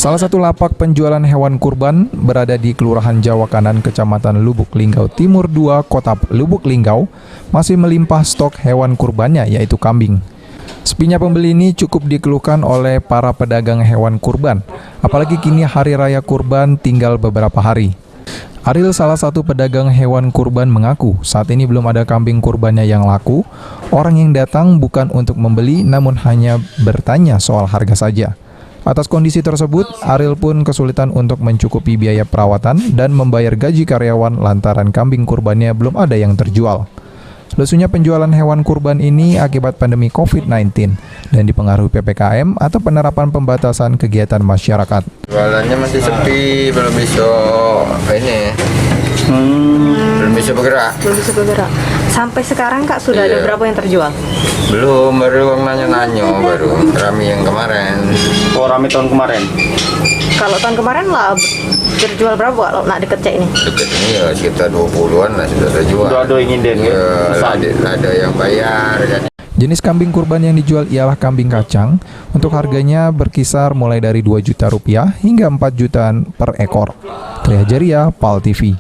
Salah satu lapak penjualan hewan kurban berada di Kelurahan Jawa Kanan, Kecamatan Lubuk Linggau Timur 2, Kota Lubuk Linggau, masih melimpah stok hewan kurbannya, yaitu kambing. Sepinya pembeli ini cukup dikeluhkan oleh para pedagang hewan kurban, apalagi kini hari raya kurban tinggal beberapa hari. Ariel, salah satu pedagang hewan kurban, mengaku saat ini belum ada kambing kurbannya yang laku. Orang yang datang bukan untuk membeli, namun hanya bertanya soal harga saja. Atas kondisi tersebut, Ariel pun kesulitan untuk mencukupi biaya perawatan dan membayar gaji karyawan lantaran kambing kurbannya belum ada yang terjual. Lesunya penjualan hewan kurban ini akibat pandemi COVID-19 dan dipengaruhi PPKM atau penerapan pembatasan kegiatan masyarakat. Jualannya masih sepi, belum bisa belum bisa bergerak. Sampai sekarang Kak sudah ada berapa yang terjual? Belum, baru nanya-nanya, baru rame yang kemarin. Oh, rame tahun kemarin. Kalau tahun kemarin lah terjual berapa kalau nak deket cek ini? Deket ini ya sekitar 20-an lah sudah terjual. Udah ada yang nginden ya? Ada yang bayar kan. Jenis kambing kurban yang dijual ialah kambing kacang. Untuk harganya berkisar mulai dari 2 juta rupiah hingga 4 jutaan per ekor. Triajaria, PAL TV.